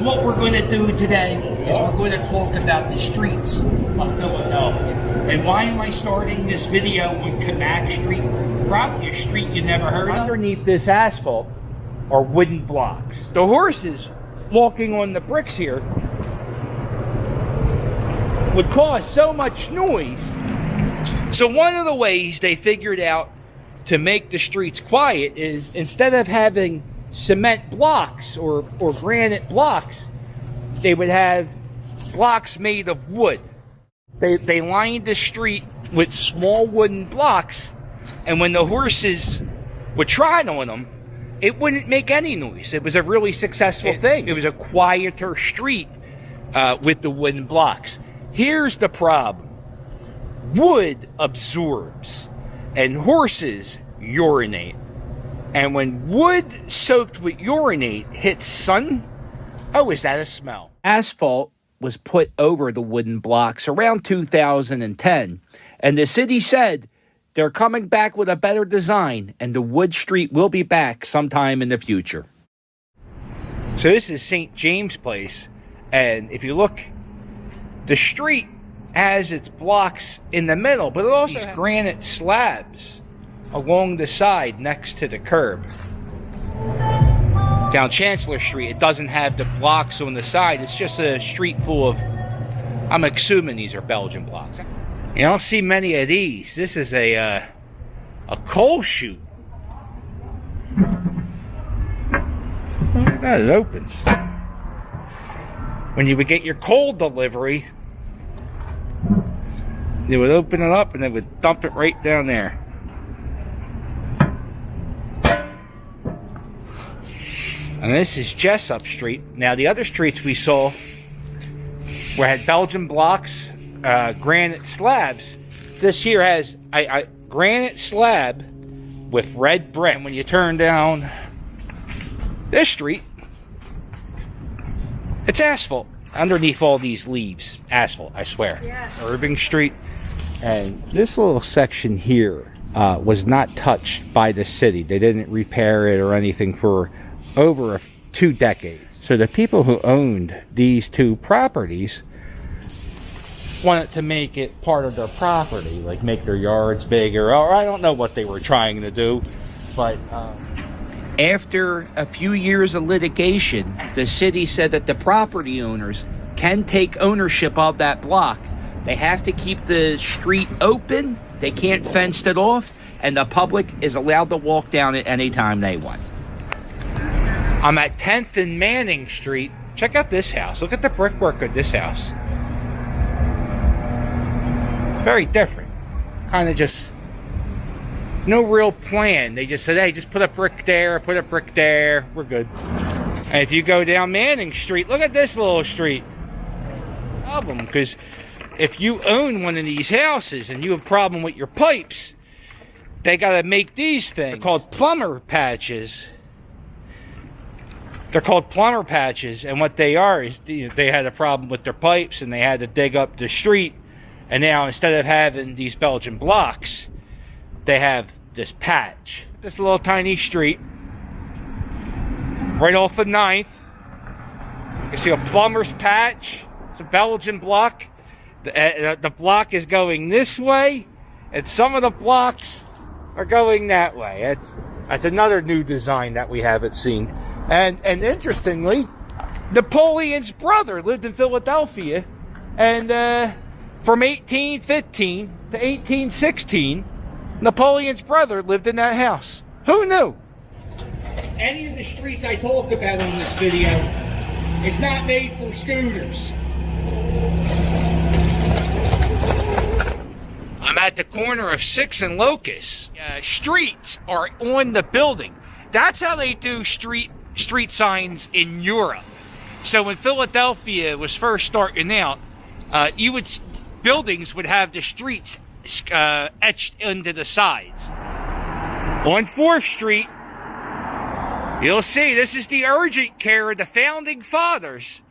what we're going to do today is we're going to talk about the streets of Philadelphia. And why am I starting this video on Cameo Street? Probably a street you never heard of. Underneath this asphalt are wooden blocks. The horses walking on the bricks here would cause so much noise. So one of the ways they figured out to make the streets quiet is instead of having cement blocks or granite blocks, they would have blocks made of wood. They lined the street with small wooden blocks, and when the horses would trot on them, it wouldn't make any noise. It was a really successful thing. It was a quieter street with the wooden blocks. Here's the problem. Wood absorbs, and horses urinate. And when wood soaked with urinate hits sun, oh, is that a smell? Asphalt was put over the wooden blocks around 2010, and the city said they're coming back with a better design, and the wood street will be back sometime in the future. So this is St. James Place, and if you look, the street has its blocks in the middle, but it also has granite slabs along the side next to the curb. Down Chancellor Street, it doesn't have the blocks on the side. It's just a street full of, I'm assuming these are Belgian blocks. You don't see many of these. This is a coal chute. It opens. When you would get your coal delivery, they would open it up and they would dump it right down there. And this is Jessup Street. Now, the other streets we saw had Belgian blocks, granite slabs. This here has a granite slab with red brick. And when you turn down this street, it's asphalt. Underneath all these leaves, asphalt, I swear. Yeah. Irving Street. And this little section here was not touched by the city. They didn't repair it or anything for over 2 decades. So the people who owned these two properties wanted to make it part of their property, like make their yards bigger, or I don't know what they were trying to do. But after a few years of litigation, the city said that the property owners can take ownership of that block. They have to keep the street open, they can't fence it off, and the public is allowed to walk down it anytime they want. I'm at 10th and Manning Street. Check out this house. Look at the brickwork of this house. Very different. Kind of just no real plan. They just said, hey, just put a brick there, put a brick there. We're good. And if you go down Manning Street, look at this little street. Problem, because if you own one of these houses and you have a problem with your pipes, they got to make these things. They're called plumber patches. They're called plumber patches, and what they are is they had a problem with their pipes and they had to dig up the street, and now instead of having these Belgian blocks, they have this patch. This little tiny street right off of 9th. You see a plumber's patch. It's a Belgian block. The block is going this way, and some of the blocks are going that way. That's another new design that we haven't seen. And interestingly, Napoleon's brother lived in Philadelphia, and from 1815 to 1816, Napoleon's brother lived in that house. Who knew? Any of the streets I talk about in this video is not made for scooters. I'm at the corner of 6th and Locust. Streets are on the building. That's how they do street signs in Europe. So when Philadelphia was first starting out, buildings would have the streets etched into the sides. On 4th Street, you'll see this is the urgent care of the founding fathers.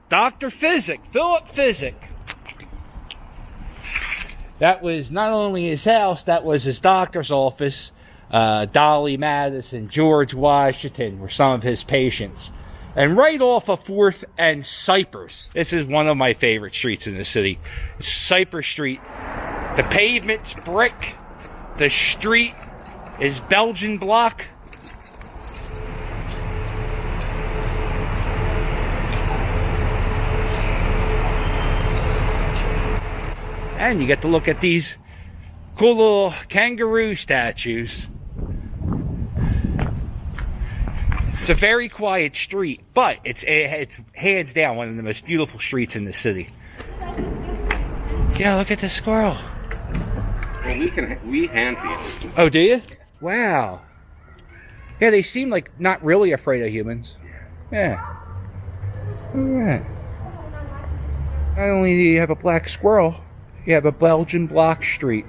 Dr. Physic, Philip Physic. That was not only his house, that was his doctor's office. Dolly Madison, George Washington were some of his patients. And right off of 4th and Cypress. This is one of my favorite streets in the city. It's Cypress Street. The pavement's brick. The street is Belgian block. And you get to look at these cool little kangaroo statues. It's a very quiet street, but it's hands down one of the most beautiful streets in the city. Yeah, look at this squirrel. Well, we hand feed. Oh, do you? Wow. Yeah, they seem like not really afraid of humans. Yeah. Yeah. Not only do you have a black squirrel, you have a Belgian block street.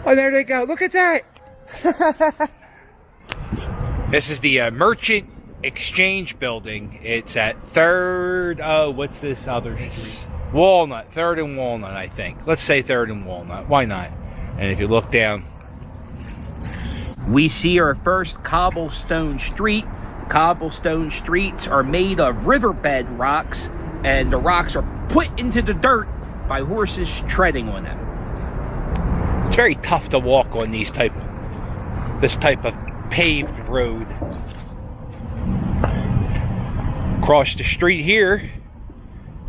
Oh, there they go. Look at that. This is the Merchant Exchange Building. It's at 3rd. Oh, what's this other street? Walnut. 3rd and Walnut, I think. Let's say 3rd and Walnut. Why not? And if you look down, we see our first cobblestone street. Cobblestone streets are made of riverbed rocks, and the rocks are put into the dirt by horses treading on them. It's very tough to walk on this type of paved road. Across the street here,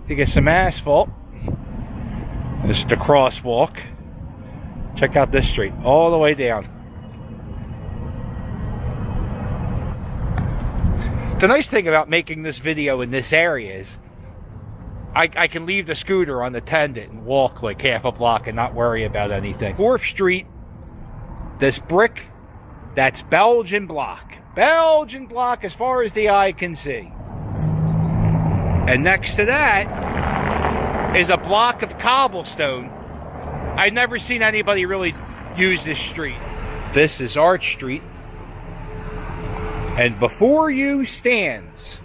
you get some asphalt. This is the crosswalk. Check out this street, all the way down. The nice thing about making this video in this area is I can leave the scooter on the tendon and walk like half a block and not worry about anything. 4th Street, this brick, that's Belgian block. Belgian block as far as the eye can see. And next to that is a block of cobblestone. I've never seen anybody really use this street. This is Arch Street. And before you stands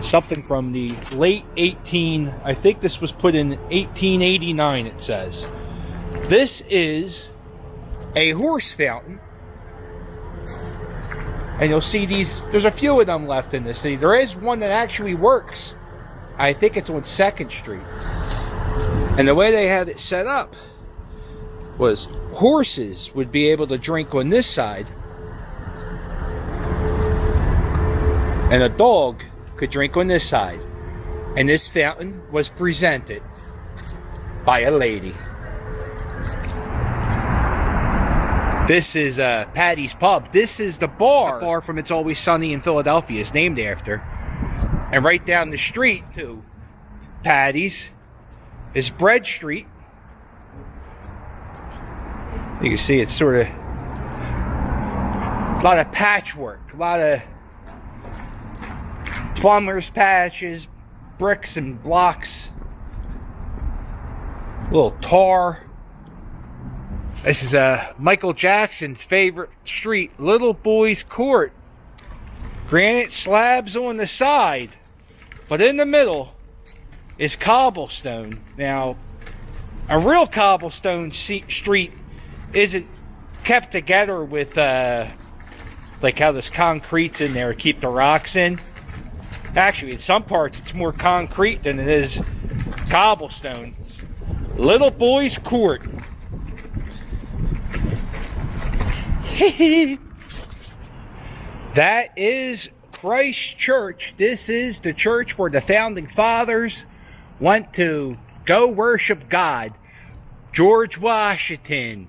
something from the late I think this was put in 1889, it says. This is a horse fountain. And you'll see there's a few of them left in the city. There is one that actually works. I think it's on 2nd Street. And the way they had it set up was horses would be able to drink on this side, and a dog could drink on this side. And this fountain was presented by a lady. This is Patty's Pub. This is the bar. The bar from It's Always Sunny in Philadelphia is named after. And right down the street to Patty's is Bread Street. You can see it's sort of a lot of patchwork, a lot of plumber's patches, bricks and blocks, a little tar. This is Michael Jackson's favorite street, Little Boy's Court. Granite slabs on the side, but in the middle is cobblestone. Now, a real cobblestone street isn't kept together with like how this concrete's in there to keep the rocks in. Actually, in some parts it's more concrete than it is cobblestone. Little Boy's Court. That is Christ Church. This is the church where the founding fathers went to go worship God. George Washington,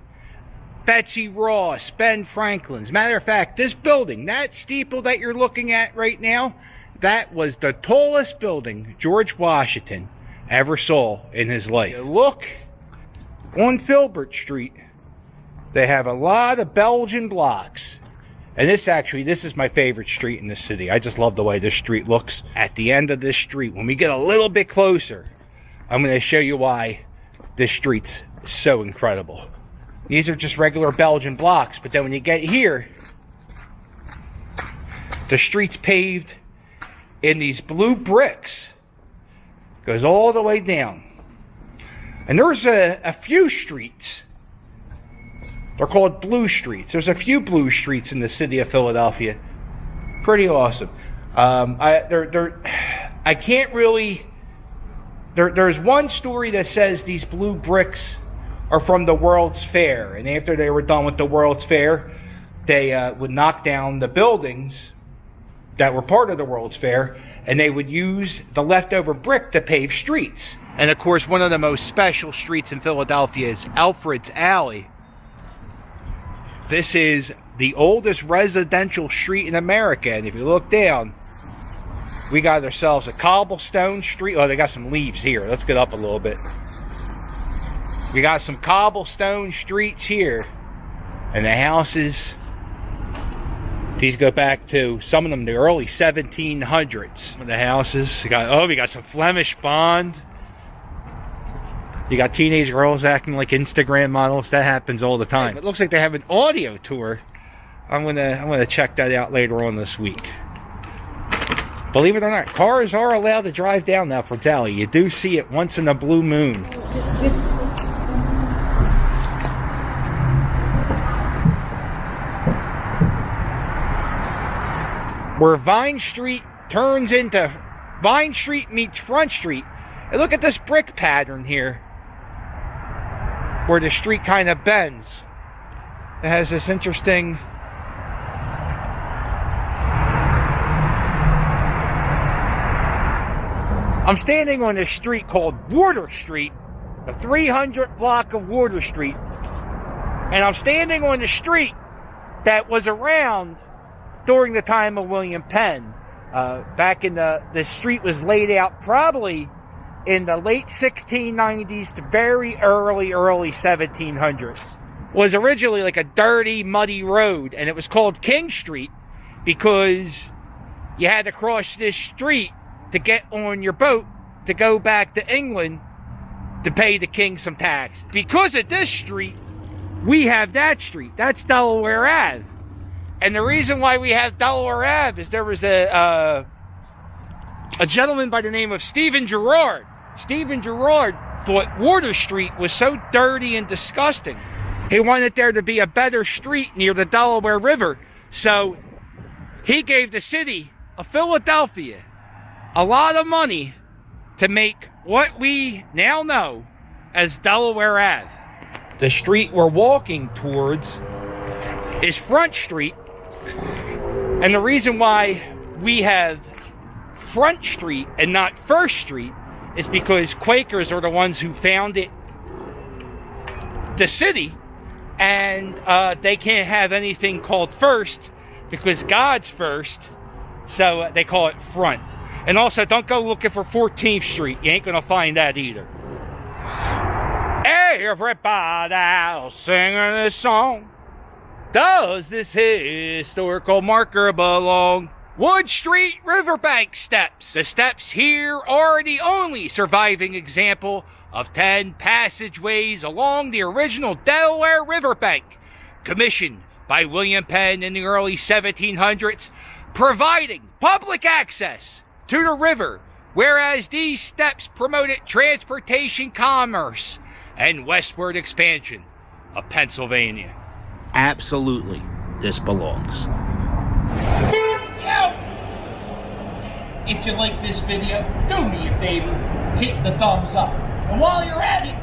Betsy Ross, Ben Franklin. As a matter of fact, this building, that steeple that you're looking at right now, that was the tallest building George Washington ever saw in his life. You look on Filbert Street, they have a lot of Belgian blocks. And this is my favorite street in the city. I just love the way this street looks. At the end of this street, when we get a little bit closer, I'm going to show you why this street's so incredible. These are just regular Belgian blocks, but then when you get here, the street's paved in these blue bricks. Goes all the way down. And there's a few streets. They're called blue streets. There's a few blue streets in the city of Philadelphia. Pretty awesome. I can't really... There's one story that says these blue bricks are from the World's Fair. And after they were done with the World's Fair, they would knock down the buildings that were part of the World's Fair, and they would use the leftover brick to pave streets. And of course, one of the most special streets in Philadelphia is Alfred's Alley. This is the oldest residential street in America, and if you look down, we got ourselves a cobblestone street. Oh, they got some leaves here. Let's get up a little bit. We got some cobblestone streets here, and the houses, these go back to, some of them, the early 1700s. The houses, we got some Flemish bond. You got teenage girls acting like Instagram models. That happens all the time. It looks like they have an audio tour. I'm gonna check that out later on this week. Believe it or not, cars are allowed to drive down now for Alley. You do see it once in a blue moon. Where Vine Street turns into Vine Street meets Front Street. And look at this brick pattern here, where the street kind of bends. It has this interesting... I'm standing on a street called Water Street, the 300th block of Water Street. And I'm standing on the street that was around during the time of William Penn. Back in the street was laid out probably in the late 1690s to very early 1700s. Was originally like a dirty, muddy road, and it was called King Street because you had to cross this street to get on your boat to go back to England to pay the king some tax. Because of this street, we have that street. That's Delaware Ave. And the reason why we have Delaware Ave is there was a gentleman by the name of Stephen Girard. Stephen Girard thought Water Street was so dirty and disgusting. He wanted there to be a better street near the Delaware River. So he gave the city of Philadelphia a lot of money to make what we now know as Delaware Ave. The street we're walking towards is Front Street. And the reason why we have Front Street and not First Street is because Quakers are the ones who founded the city, and they can't have anything called First because God's first, so they call it Front. And also, don't go looking for 14th Street. You ain't gonna find that either. Everybody singing this song. Does this historical marker belong? Wood Street Riverbank Steps. The steps here are the only surviving example of 10 passageways along the original Delaware Riverbank, commissioned by William Penn in the early 1700s, providing public access to the river, whereas these steps promoted transportation, commerce, and westward expansion of Pennsylvania. Absolutely, this belongs. If you like this video, do me a favor, hit the thumbs up. And while you're at it,